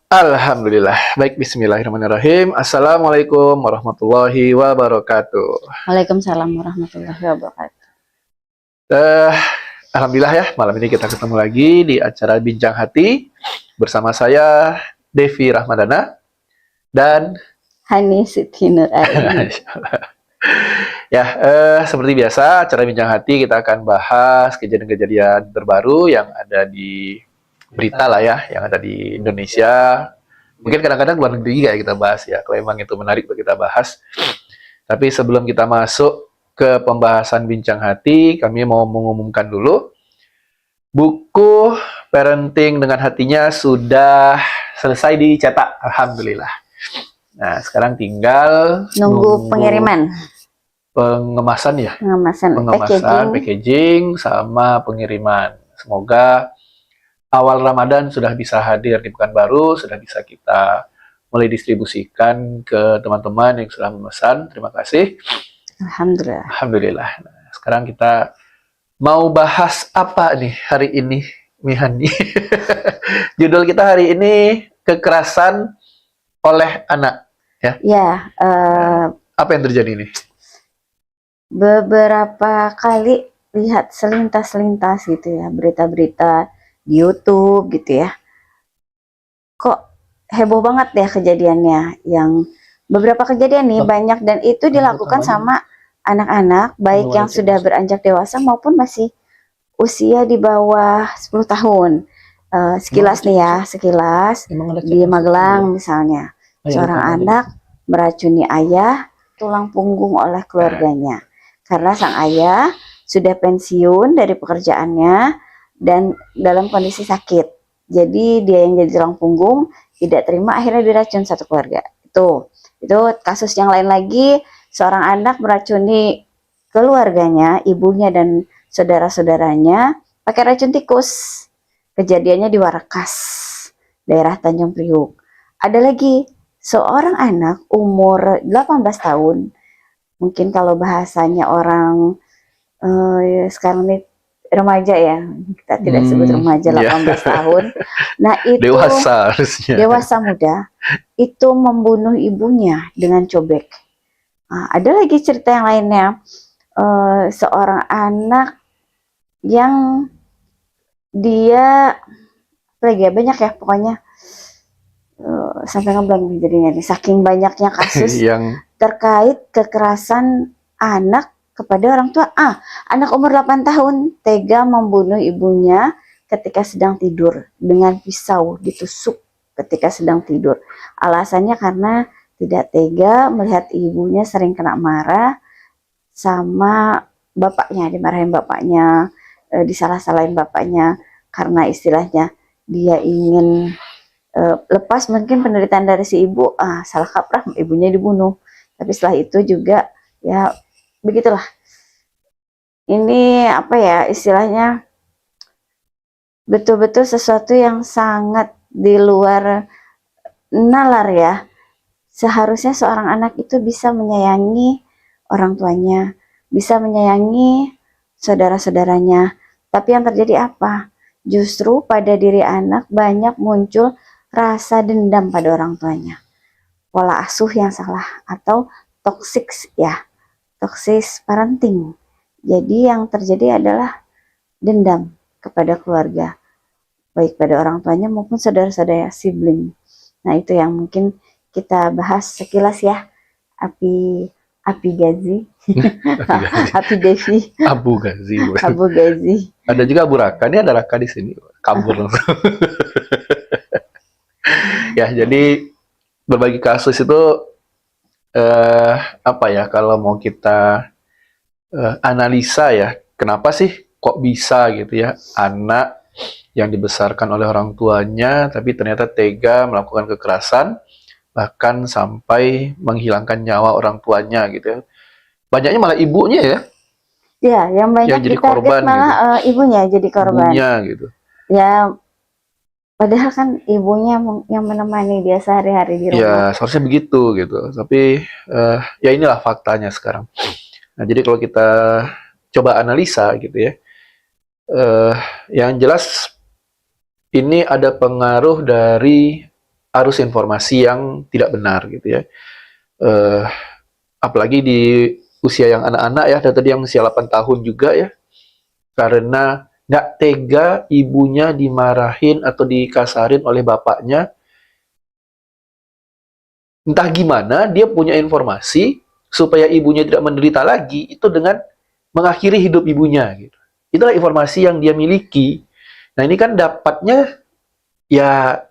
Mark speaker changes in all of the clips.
Speaker 1: Alhamdulillah. Baik, bismillahirrahmanirrahim. Assalamualaikum warahmatullahi wabarakatuh.
Speaker 2: Waalaikumsalam warahmatullahi wabarakatuh.
Speaker 1: Eh, Alhamdulillah ya, malam ini kita ketemu lagi di acara Bincang Hati bersama saya Devi Rahmadana dan
Speaker 2: Hani Siti Nur Aini.
Speaker 1: ya, seperti biasa acara Bincang Hati kita akan bahas kejadian-kejadian terbaru yang ada di berita lah ya, yang ada di Indonesia. Mungkin kadang-kadang luar negeri juga ya kita bahas ya, kalau memang itu menarik untuk kita bahas. Tapi sebelum kita masuk ke pembahasan Bincang Hati, kami mau mengumumkan dulu, buku Parenting dengan Hatinya sudah selesai dicetak, Alhamdulillah. Nah, sekarang tinggal
Speaker 2: Nunggu pengiriman,
Speaker 1: pengemasan ya,
Speaker 2: pengemasan,
Speaker 1: packaging, sama pengiriman. Semoga awal Ramadan sudah bisa hadir di Pekanbaru, sudah bisa kita mulai distribusikan ke teman-teman yang sudah memesan. Terima kasih.
Speaker 2: Alhamdulillah.
Speaker 1: Alhamdulillah. Nah, sekarang kita mau bahas apa nih hari ini, Mihani? Judul kita hari ini kekerasan oleh anak.
Speaker 2: Ya,
Speaker 1: Apa yang terjadi nih?
Speaker 2: beberapa kali lihat selintas-selintas gitu ya, berita-berita di YouTube gitu ya. Kok heboh banget ya kejadiannya, yang beberapa kejadian nih banyak, dan itu dilakukan sama anak-anak, baik yang sudah beranjak dewasa maupun masih usia di bawah 10 tahun. Sekilas nih ya, sekilas di Magelang misalnya, seorang anak meracuni ayah tulang punggung oleh keluarganya karena sang ayah sudah pensiun dari pekerjaannya dan dalam kondisi sakit. Jadi dia yang jadi tulang punggung, tidak terima, akhirnya diracun satu keluarga. Itu kasus yang lain lagi, seorang anak meracuni keluarganya, ibunya dan saudara-saudaranya pakai racun tikus. Kejadiannya di Warakas, daerah Tanjung Priuk. Ada lagi seorang anak umur 18 tahun, mungkin kalau bahasanya orang sekarang ini remaja ya, kita tidak sebut remaja 18 tahun. Nah, itu
Speaker 1: dewasa harusnya.
Speaker 2: Dewasa muda itu membunuh ibunya dengan cobek. Nah, ada lagi cerita yang lainnya, seorang anak yang dia banyak ya pokoknya, sampai ngeblank jadinya nih, saking banyaknya kasus yang terkait kekerasan anak kepada orang tua. Anak umur 8 tahun tega membunuh ibunya ketika sedang tidur dengan pisau, ditusuk ketika sedang tidur. Alasannya karena tidak tega melihat ibunya sering kena marah sama bapaknya, dimarahin bapaknya, disalah-salahin bapaknya karena istilahnya dia ingin lepas mungkin penderitaan dari si ibu, salah kaprah ibunya dibunuh. Tapi setelah itu juga ya begitulah, ini apa ya istilahnya, betul-betul sesuatu yang sangat di luar nalar ya. Seharusnya seorang anak itu bisa menyayangi orang tuanya, bisa menyayangi saudara-saudaranya. Tapi yang terjadi apa? Justru pada diri anak banyak muncul rasa dendam pada orang tuanya. Pola asuh yang salah atau toxic ya, toxic parenting. Jadi yang terjadi adalah dendam kepada keluarga, baik pada orang tuanya maupun saudara-saudara sibling. Nah, itu yang mungkin kita bahas sekilas ya, Api Gazi. Api Devi.
Speaker 1: Abu Gazi.
Speaker 2: Abu Gazi.
Speaker 1: Ada juga Abu Raka. Ini ada Raka di sini. Kabur langsung. Ya, jadi berbagi kasus itu apa ya, kalau mau kita analisa ya, kenapa sih kok bisa gitu ya anak yang dibesarkan oleh orang tuanya tapi ternyata tega melakukan kekerasan, bahkan sampai menghilangkan nyawa orang tuanya gitu ya. Banyaknya malah ibunya ya.
Speaker 2: Ya, yang banyak
Speaker 1: yang jadi
Speaker 2: korban malah gitu. Ibunya jadi korban.
Speaker 1: Ibunya gitu.
Speaker 2: Ya, padahal kan ibunya yang menemani dia sehari-hari di rumah.
Speaker 1: Ya, seharusnya begitu gitu. Tapi ya inilah faktanya sekarang. Nah, jadi kalau kita coba analisa gitu ya, yang jelas ini ada pengaruh dari arus informasi yang tidak benar gitu ya. Apalagi di usia yang anak-anak ya, dan tadi yang usia 8 tahun juga ya, karena nggak tega ibunya dimarahin atau dikasarin oleh bapaknya, entah gimana dia punya informasi supaya ibunya tidak menderita lagi, itu dengan mengakhiri hidup ibunya gitu. Itulah informasi yang dia miliki. Nah ini kan dapatnya ya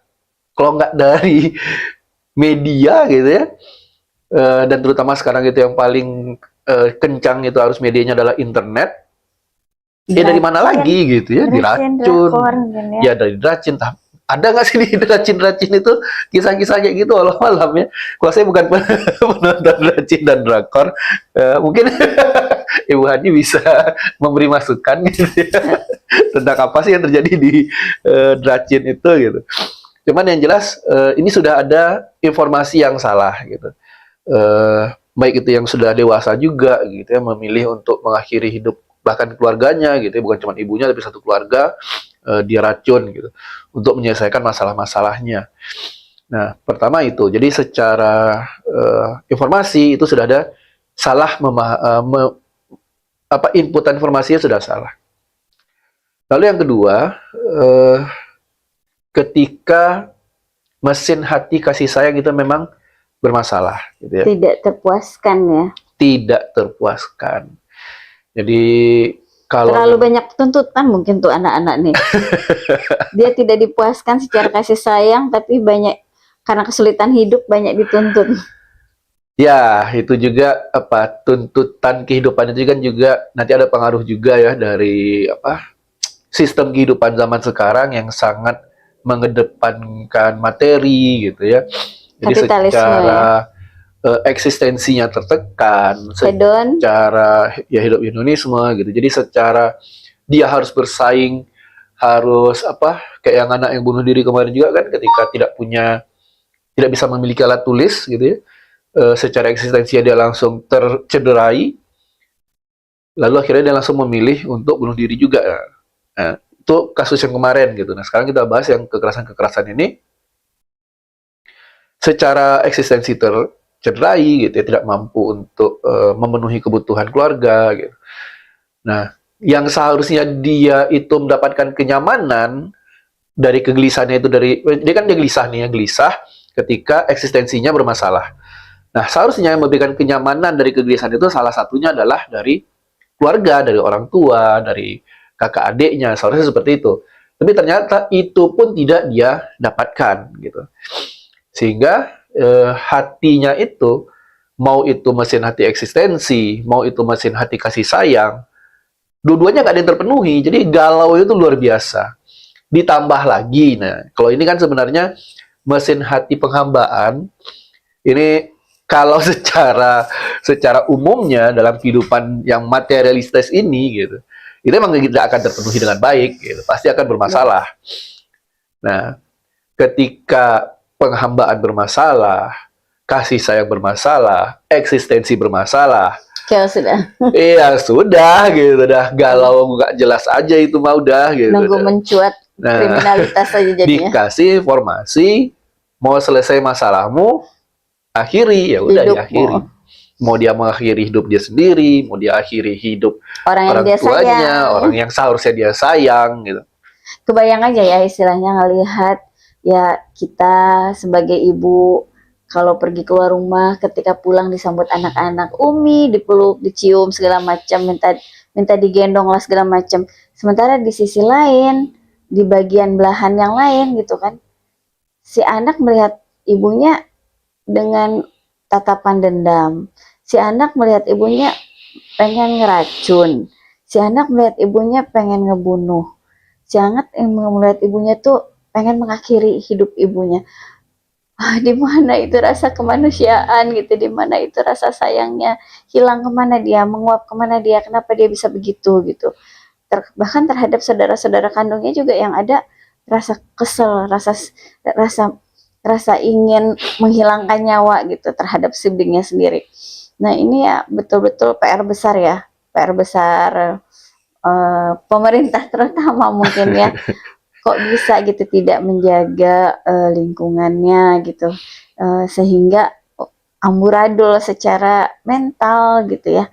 Speaker 1: kalau nggak dari media gitu ya, dan terutama sekarang itu yang paling kencang itu harus medianya adalah internet. Ya dari mana lagi gitu ya, diracun,
Speaker 2: drakor mungkin ya.
Speaker 1: ya dari diracun. Ada nggak sih di diracun-racun itu kisah-kisah kayak gitu malam-malam ya? Kalau saya bukan penonton racun dan drakor, mungkin Ibu Hani bisa memberi masukan gitu ya, tentang apa sih yang terjadi di diracun itu gitu. Cuman yang jelas ini sudah ada informasi yang salah gitu. Baik itu yang sudah dewasa juga gitu ya, memilih untuk mengakhiri hidup bahkan keluarganya gitu ya, bukan cuma ibunya tapi satu keluarga, dia racun gitu untuk menyelesaikan masalah-masalahnya. Nah, pertama itu, jadi secara informasi itu sudah ada salah inputan informasinya sudah salah. Lalu yang kedua, ketika mesin hati kasih sayang itu memang bermasalah gitu ya.
Speaker 2: Tidak terpuaskan ya.
Speaker 1: Tidak terpuaskan. Jadi kalau
Speaker 2: terlalu banyak tuntutan mungkin tuh anak-anak nih. Dia tidak dipuaskan secara kasih sayang, tapi banyak karena kesulitan hidup banyak dituntut.
Speaker 1: ya itu juga tuntutan kehidupan itu kan juga nanti ada pengaruh juga ya dari sistem kehidupan zaman sekarang yang sangat mengedepankan materi gitu ya. Jadi secara eksistensinya tertekan,
Speaker 2: Hedon.
Speaker 1: secara ya hidup hedonisme gitu. Jadi secara dia harus bersaing, harus kayak yang anak yang bunuh diri kemarin juga kan, ketika tidak bisa memiliki alat tulis gitu ya, secara eksistensinya dia langsung tercederai, lalu akhirnya dia langsung memilih untuk bunuh diri juga. Nah, itu kasus yang kemarin gitu. Nah sekarang kita bahas yang kekerasan ini secara eksistensi tercederai gitu ya, tidak mampu untuk memenuhi kebutuhan keluarga gitu. Nah, yang seharusnya dia itu mendapatkan kenyamanan dari kegelisahannya itu, dia kan dia gelisah nih ya, gelisah ketika eksistensinya bermasalah. Nah, seharusnya yang memberikan kenyamanan dari kegelisahan itu salah satunya adalah dari keluarga, dari orang tua, dari kakak adiknya, seharusnya seperti itu. Tapi ternyata itu pun tidak dia dapatkan gitu. Sehingga hatinya itu, mau itu mesin hati eksistensi, mau itu mesin hati kasih sayang, dua-duanya nggak ada yang terpenuhi. Jadi galau itu luar biasa. Ditambah lagi, nah kalau ini kan sebenarnya mesin hati penghambaan, ini kalau secara umumnya dalam kehidupan yang materialistis ini gitu, itu memang tidak akan terpenuhi dengan baik gitu, pasti akan bermasalah. Nah, ketika penghambaan bermasalah, kasih sayang bermasalah, eksistensi bermasalah,
Speaker 2: ya sudah.
Speaker 1: Iya sudah gitu, dah galau nggak jelas aja itu mah udah gitu.
Speaker 2: Nunggu mencuat kriminalitas aja jadinya.
Speaker 1: Dikasih informasi, mau selesai masalahmu, akhiri, ya udah diakhiri. Mau dia mengakhiri hidup dia sendiri, mau dia akhiri hidup orang tuanya, orang yang seharusnya dia sayang gitu.
Speaker 2: Kebayang aja ya istilahnya ngelihat ya kita sebagai ibu kalau pergi keluar rumah, ketika pulang disambut anak-anak, Umi, dipeluk, dicium segala macam, minta digendong lah segala macam. Sementara di sisi lain, di bagian belahan yang lain gitu kan, si anak melihat ibunya dengan tatapan dendam. Si anak melihat ibunya pengen ngeracun. Si anak melihat ibunya pengen ngebunuh. Si anak melihat ibunya tuh pengen mengakhiri hidup ibunya. Di mana itu rasa kemanusiaan gitu, di mana itu rasa sayangnya hilang, kemana dia, menguap kemana dia, kenapa dia bisa begitu gitu. Bahkan terhadap saudara-saudara kandungnya juga yang ada rasa kesel, rasa ingin menghilangkan nyawa gitu terhadap siblingnya sendiri. Nah ini ya betul-betul PR besar ya, PR besar pemerintah terutama mungkin ya. kok bisa gitu tidak menjaga lingkungannya gitu, sehingga amburadul secara mental gitu ya,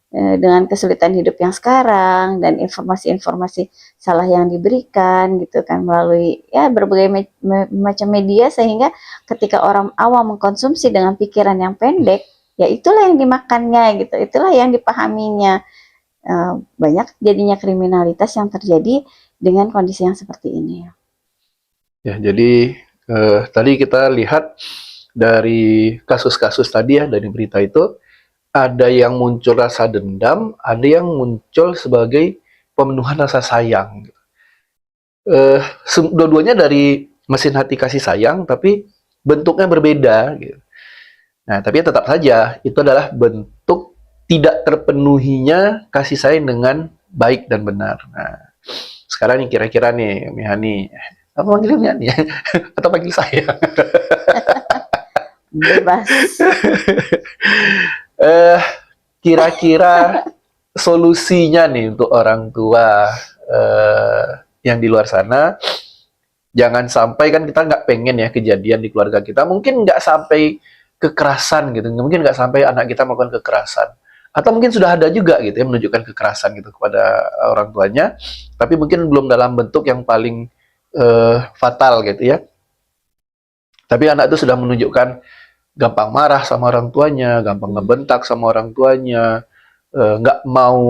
Speaker 2: dengan kesulitan hidup yang sekarang dan informasi-informasi salah yang diberikan gitu kan melalui ya berbagai macam media, sehingga ketika orang awam mengkonsumsi dengan pikiran yang pendek, ya itulah yang dimakannya gitu, itulah yang dipahaminya. Banyak jadinya kriminalitas yang terjadi dengan kondisi yang seperti ini.
Speaker 1: Ya, jadi tadi kita lihat dari kasus-kasus tadi ya, dari berita itu, ada yang muncul rasa dendam, ada yang muncul sebagai pemenuhan rasa sayang. Dua-duanya dari mesin hati kasih sayang, tapi bentuknya berbeda. Gitu. Nah, tapi tetap saja itu adalah bentuk tidak terpenuhinya kasih sayang dengan baik dan benar. Nah, sekarang nih kira-kira nih, Mihani, apa panggilnya nih? Atau panggil saya?
Speaker 2: Bebas.
Speaker 1: Kira-kira solusinya nih untuk orang tua yang di luar sana, jangan sampai, kan kita nggak pengen ya kejadian di keluarga kita, mungkin nggak sampai kekerasan gitu, mungkin nggak sampai anak kita melakukan kekerasan, atau mungkin sudah ada juga gitu ya menunjukkan kekerasan gitu kepada orang tuanya, tapi mungkin belum dalam bentuk yang paling fatal gitu ya. Tapi anak itu sudah menunjukkan gampang marah sama orang tuanya, gampang ngebentak sama orang tuanya, nggak mau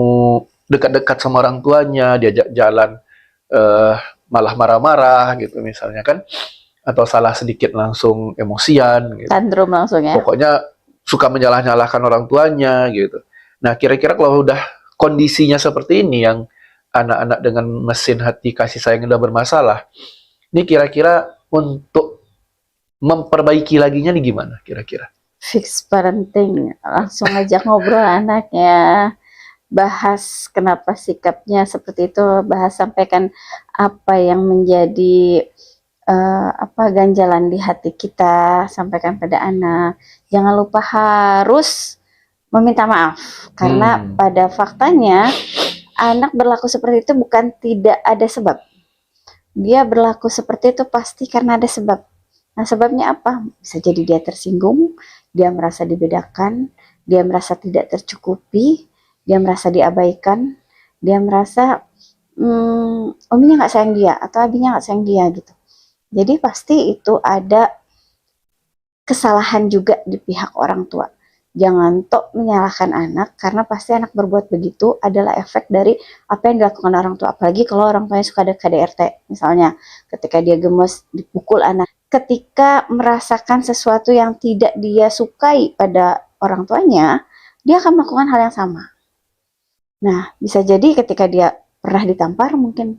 Speaker 1: dekat-dekat sama orang tuanya, diajak jalan malah marah-marah gitu misalnya kan, atau salah sedikit langsung emosian gitu.
Speaker 2: Tantrum langsung ya.
Speaker 1: Pokoknya suka menyalah-nyalahkan orang tuanya gitu. Nah, kira-kira kalau udah kondisinya seperti ini, yang anak-anak dengan mesin hati kasih sayang udah bermasalah, ini kira-kira untuk memperbaiki laginya nih gimana kira-kira?
Speaker 2: Fix parenting, langsung ajak ngobrol anaknya, bahas kenapa sikapnya seperti itu, bahas sampaikan apa yang menjadi ganjalan di hati kita, sampaikan pada anak. Jangan lupa harus meminta maaf, karena pada faktanya anak berlaku seperti itu bukan tidak ada sebab. Dia berlaku seperti itu pasti karena ada sebab. Nah, sebabnya apa? Bisa jadi dia tersinggung, dia merasa dibedakan, dia merasa tidak tercukupi, dia merasa diabaikan, dia merasa ominya nggak sayang dia atau abinya nggak sayang dia gitu. Jadi pasti itu ada kesalahan juga di pihak orang tua. Jangan tok menyalahkan anak, karena pasti anak berbuat begitu adalah efek dari apa yang dilakukan orang tua. Apalagi kalau orang tuanya suka ada KDRT, misalnya ketika dia gemes dipukul anak, ketika merasakan sesuatu yang tidak dia sukai pada orang tuanya, dia akan melakukan hal yang sama. Nah, bisa jadi ketika dia pernah ditampar, mungkin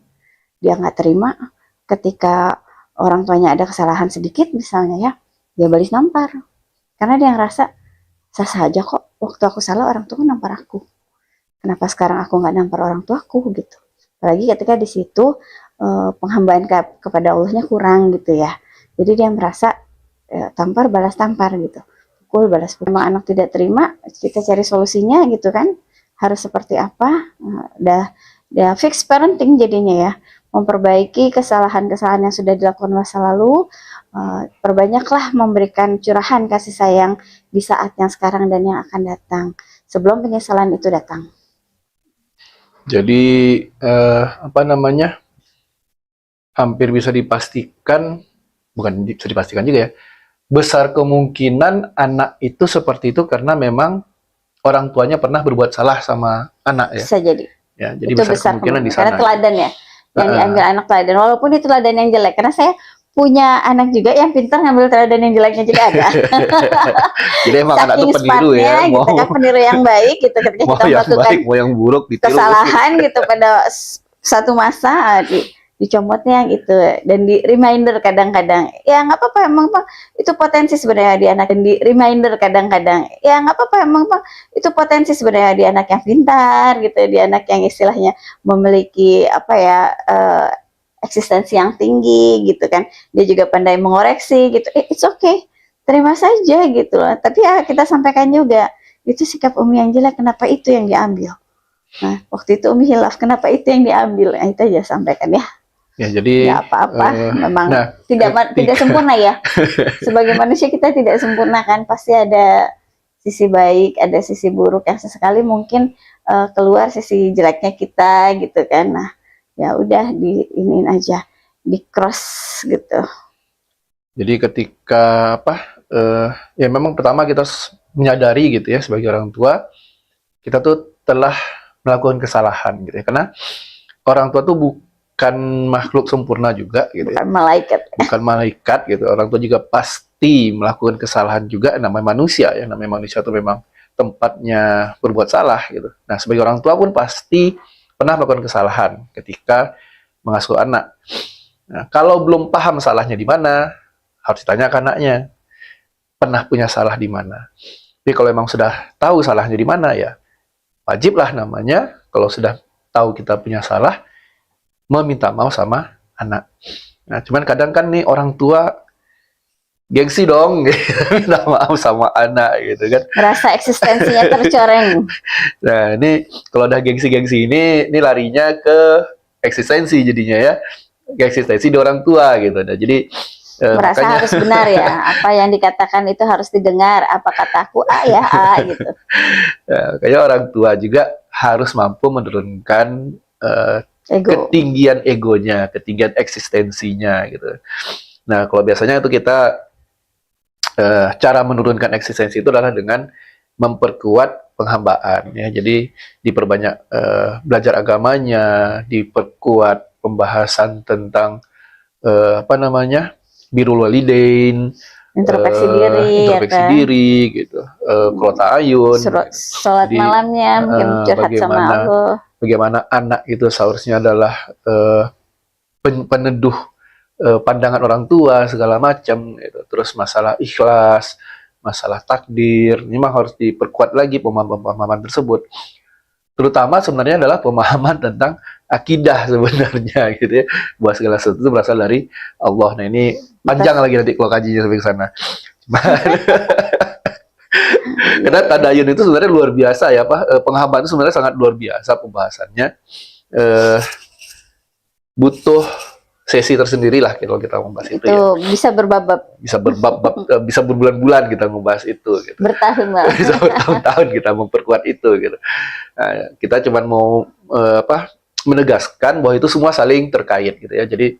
Speaker 2: dia nggak terima. Ketika orang tuanya ada kesalahan sedikit misalnya ya, dia balas nampar. Karena dia ngerasa, sah-sah aja kok, waktu aku salah orang tua nampar aku. Kenapa sekarang aku nggak nampar orang tuaku gitu. Apalagi ketika di situ penghambaan kepada Allahnya kurang gitu ya. Jadi dia merasa tampar balas tampar gitu. Pukul balas pukul. Memang anak tidak terima, kita cari solusinya gitu kan. Harus seperti apa? Udah fix parenting jadinya ya. Memperbaiki kesalahan-kesalahan yang sudah dilakukan masa lalu, perbanyaklah memberikan curahan kasih sayang di saat yang sekarang dan yang akan datang, sebelum penyesalan itu datang.
Speaker 1: Jadi hampir bisa dipastikan, bukan bisa dipastikan juga ya, besar kemungkinan anak itu seperti itu karena memang orang tuanya pernah berbuat salah sama anak ya.
Speaker 2: Bisa jadi.
Speaker 1: Ya, jadi
Speaker 2: itu
Speaker 1: besar kemungkinan di sana.
Speaker 2: Karena teladan ya, yang diambil anak teladan, walaupun itu teladan yang jelek. Karena saya punya anak juga yang pintar ngambil teladan yang jeleknya juga ada.
Speaker 1: Jadi emang anak itu peniru ya,
Speaker 2: mau gitu kan, peniru yang baik gitu, ketika
Speaker 1: mau
Speaker 2: kita
Speaker 1: yang
Speaker 2: melakukan
Speaker 1: baik, mau yang buruk ditiru.
Speaker 2: kesalahan gitu pada satu masa, dicomotnya yang itu, dan di reminder kadang-kadang, ya nggak apa-apa emang Bang, itu potensi sebenarnya di anak, dan di reminder kadang-kadang, ya nggak apa-apa emang Bang, itu potensi sebenarnya di anak yang pintar gitu, di anak yang istilahnya memiliki eksistensi yang tinggi gitu kan, dia juga pandai mengoreksi gitu, it's okay, terima saja gitu loh. Tapi ya kita sampaikan juga, itu sikap Umi yang jelek, kenapa itu yang diambil. Nah, waktu itu Umi hilaf, kenapa itu yang diambil, nah, itu aja sampaikan ya.
Speaker 1: Ya, jadi
Speaker 2: nggak apa-apa, memang
Speaker 1: nah,
Speaker 2: tidak sempurna ya. Sebagai manusia kita tidak sempurna kan, pasti ada sisi baik, ada sisi buruk yang sesekali mungkin keluar sisi jeleknya kita gitu kan. Nah, ya udah diinin aja, di cross gitu.
Speaker 1: jadi ketika ya memang pertama kita menyadari gitu ya sebagai orang tua kita tuh telah melakukan kesalahan gitu ya. Karena orang tua tuh bukan makhluk sempurna juga gitu ya.
Speaker 2: Bukan malaikat.
Speaker 1: Bukan malaikat gitu. Orang tua juga pasti melakukan kesalahan juga, namanya manusia ya. Namanya manusia tuh memang tempatnya berbuat salah gitu. Nah, sebagai orang tua pun pasti pernah melakukan kesalahan ketika mengasuh anak. Nah, kalau belum paham salahnya di mana, harus ditanya ke anaknya, pernah punya salah di mana. Tapi kalau memang sudah tahu salahnya di mana ya, wajiblah namanya kalau sudah tahu kita punya salah meminta maaf sama anak. Nah, cuman kadang kan nih orang tua gengsi dong minta maaf sama anak gitu kan.
Speaker 2: Merasa eksistensinya tercoreng.
Speaker 1: Nah, ini kalau udah gengsi-gengsi ini larinya ke eksistensi jadinya ya. Ke eksistensi di orang tua gitu. Nah, jadi
Speaker 2: merasa
Speaker 1: makanya
Speaker 2: harus benar ya, apa yang dikatakan itu harus didengar, apa kataku A ya A gitu.
Speaker 1: kayak orang tua juga harus mampu menurunkan
Speaker 2: Ego.
Speaker 1: ketinggian egonya, ketinggian eksistensinya gitu. Nah, kalau biasanya itu kita cara menurunkan eksistensi itu adalah dengan memperkuat penghambaan ya. Jadi diperbanyak belajar agamanya, diperkuat pembahasan tentang birrul walidain,
Speaker 2: Introspeksi diri,
Speaker 1: introspeksi
Speaker 2: ya kan?
Speaker 1: diri gitu, qurrat ayun.
Speaker 2: Sholat
Speaker 1: Jadi,
Speaker 2: malamnya mungkin curhat sama Allah.
Speaker 1: Bagaimana anak itu seharusnya adalah peneduh pandangan orang tua segala macam gitu. Terus masalah ikhlas, masalah takdir, ini mah harus diperkuat lagi pemahaman tersebut. Terutama sebenarnya adalah pemahaman tentang akidah sebenarnya gitu ya. Bahwa segala sesuatu itu berasal dari Allah. Nah, ini panjang lagi nanti kalau kajinya sampai ke sana. Karena tadayun itu sebenarnya luar biasa ya, Pak. Penghambaan itu sebenarnya sangat luar biasa pembahasannya. Butuh sesi tersendiri lah kalau kita membahas itu ya.
Speaker 2: Bisa berbab-bab.
Speaker 1: Bisa berbulan-bulan kita membahas itu gitu.
Speaker 2: Bertahun lah.
Speaker 1: Bisa bertahun-tahun kita memperkuat itu gitu. Nah, kita cuma mau menegaskan bahwa itu semua saling terkait gitu ya. Jadi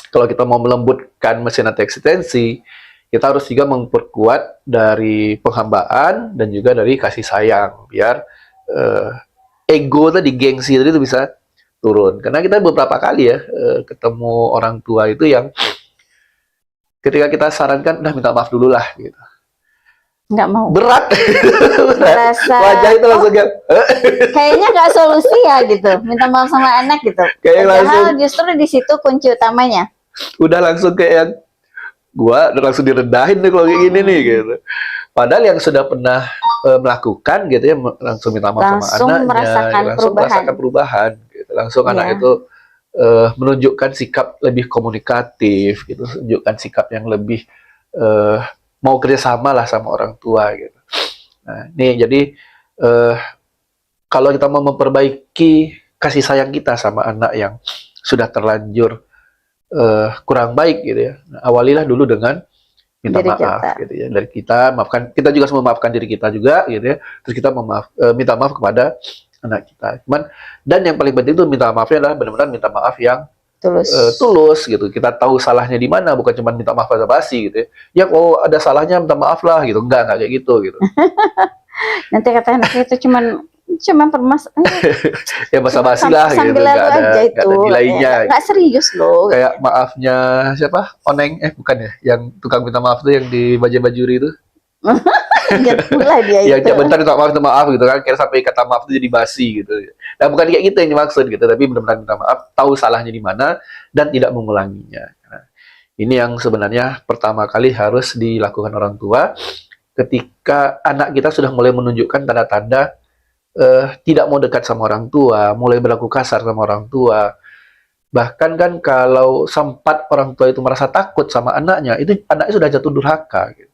Speaker 1: kalau kita mau melembutkan mesin eksistensi, kita harus juga memperkuat dari penghambaan dan juga dari kasih sayang biar ego tadi, gengsi tadi itu bisa turun. Karena kita beberapa kali ya ketemu orang tua itu yang ketika kita sarankan udah minta maaf dulu lah gitu.
Speaker 2: Nggak mau.
Speaker 1: Berat.
Speaker 2: Merasa
Speaker 1: wajah itu langsung
Speaker 2: kayaknya nggak solusi ya gitu. Minta maaf sama anak gitu.
Speaker 1: Kayak
Speaker 2: Padahal
Speaker 1: langsung
Speaker 2: justru di situ kunci utamanya.
Speaker 1: udah langsung kayak yang gua udah langsung direndahin deh kalau kayak gini nih gitu. Padahal yang sudah pernah melakukan gitu ya langsung minta maaf
Speaker 2: Langsung
Speaker 1: sama anaknya,
Speaker 2: merasakan
Speaker 1: merasakan perubahan gitu. Langsung anak itu menunjukkan sikap lebih komunikatif gitu, menunjukkan sikap yang lebih mau kerjasama lah sama orang tua gitu. Nah, nih jadi kalau kita mau memperbaiki kasih sayang kita sama anak yang sudah terlanjur kurang baik gitu ya, nah, awalilah dulu dengan minta
Speaker 2: Diri
Speaker 1: maaf
Speaker 2: kita.
Speaker 1: gitu ya. Dari kita maafkan, kita juga harus memaafkan diri kita juga gitu ya. Terus kita minta maaf kepada anak kita. Cuman dan yang paling penting itu minta maafnya adalah benar-benar minta maaf yang tulus gitu. Kita tahu salahnya di mana, bukan cuma minta maaf basa-basi gitu ya. Ya ada salahnya minta maaf lah gitu. Enggak kayak gitu gitu.
Speaker 2: Nanti kata anaknya itu cuman
Speaker 1: ya basa-basi lah gitu.
Speaker 2: Enggak
Speaker 1: ada nilainya.
Speaker 2: Enggak serius loh.
Speaker 1: Kayak maafnya siapa? Oneng bukan ya? Yang tukang minta maaf tuh yang di Bajaj-Bajuri itu.
Speaker 2: Ingat pula dia
Speaker 1: yang
Speaker 2: itu.
Speaker 1: Yang bentar minta maaf gitu kan, kira sampai kata maaf itu jadi basi gitu. Nah, bukan kayak gitu yang dimaksud gitu, tapi benar-benar minta maaf, tahu salahnya di mana dan tidak mengulanginya. Nah, ini yang sebenarnya pertama kali harus dilakukan orang tua ketika anak kita sudah mulai menunjukkan tanda-tanda tidak mau dekat sama orang tua, mulai berlaku kasar sama orang tua. Bahkan kan kalau sempat orang tua itu merasa takut sama anaknya, itu anaknya sudah jatuh durhaka. Gitu.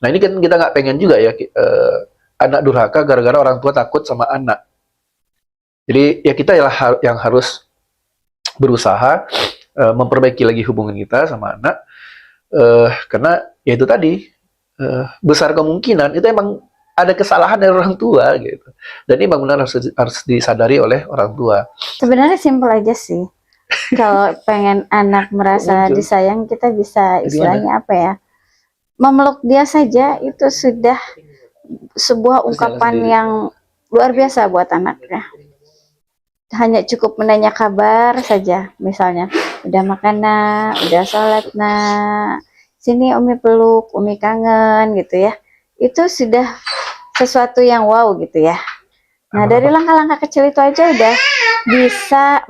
Speaker 1: Nah ini kan kita nggak pengen juga ya anak durhaka gara-gara orang tua takut sama anak. Jadi ya kita yang harus berusaha memperbaiki lagi hubungan kita sama anak, karena ya itu tadi, besar kemungkinan itu emang ada kesalahan dari orang tua gitu, dan ini benar harus disadari oleh orang tua.
Speaker 2: Sebenarnya simpel aja sih. Kalau pengen anak merasa
Speaker 1: Muncul.
Speaker 2: disayang, kita bisa
Speaker 1: Gimana?
Speaker 2: istilahnya apa ya? Memeluk dia saja itu sudah sebuah ungkapan
Speaker 1: sendiri.
Speaker 2: yang luar biasa buat anak ya. Hanya cukup menanya kabar saja, misalnya udah makan nak, udah sholat nak, sini umi peluk, umi kangen gitu ya. Itu sudah sesuatu yang wow gitu ya. Nah, dari langkah-langkah kecil itu aja udah bisa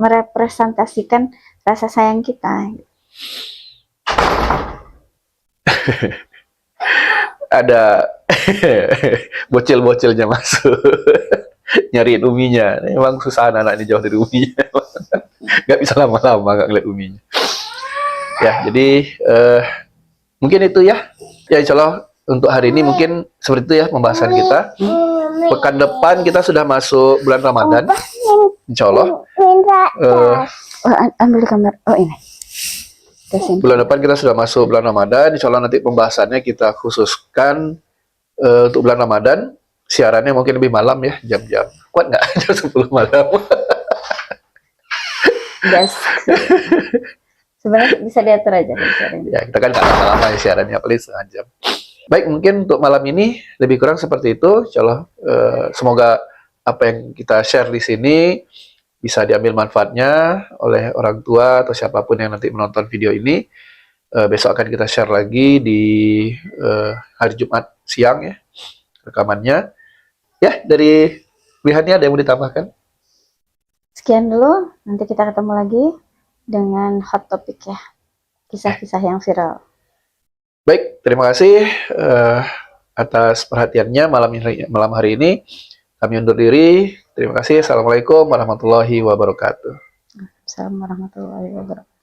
Speaker 2: merepresentasikan rasa sayang kita.
Speaker 1: Ada bocil-bocilnya masuk. Nyariin uminya. Emang susah anak-anak ini jauh dari uminya. Nggak bisa lama-lama nggak ngeliat uminya. Ya, jadi mungkin itu ya. Ya, insya Allah untuk hari ini mungkin seperti itu ya pembahasan kita. Pekan depan kita sudah masuk bulan Ramadan. Insya Allah.
Speaker 2: Ambil gambar. Oh, ini.
Speaker 1: Bulan depan kita sudah masuk bulan Ramadan. Insya Allah nanti pembahasannya kita khususkan untuk bulan Ramadan. Siarannya mungkin lebih malam ya, jam-jam. Kuat nggak? Jam 10 malam.
Speaker 2: Yes. Sebenarnya bisa diatur aja.
Speaker 1: Ya, kita kan nggak lama-lama ya siarannya, paling setengah jam. Baik, mungkin untuk malam ini lebih kurang seperti itu. Insya Allah, semoga apa yang kita share di sini bisa diambil manfaatnya oleh orang tua atau siapapun yang nanti menonton video ini. Besok akan kita share lagi di hari Jumat siang ya, rekamannya. Ya, dari Wihani ada yang mau ditambahkan?
Speaker 2: Sekian dulu, nanti kita ketemu lagi dengan hot topic ya, kisah-kisah yang viral.
Speaker 1: Baik, terima kasih atas perhatiannya malam hari ini. Kami undur diri. Terima kasih. Assalamualaikum warahmatullahi wabarakatuh.
Speaker 2: Assalamualaikum warahmatullahi wabarakatuh.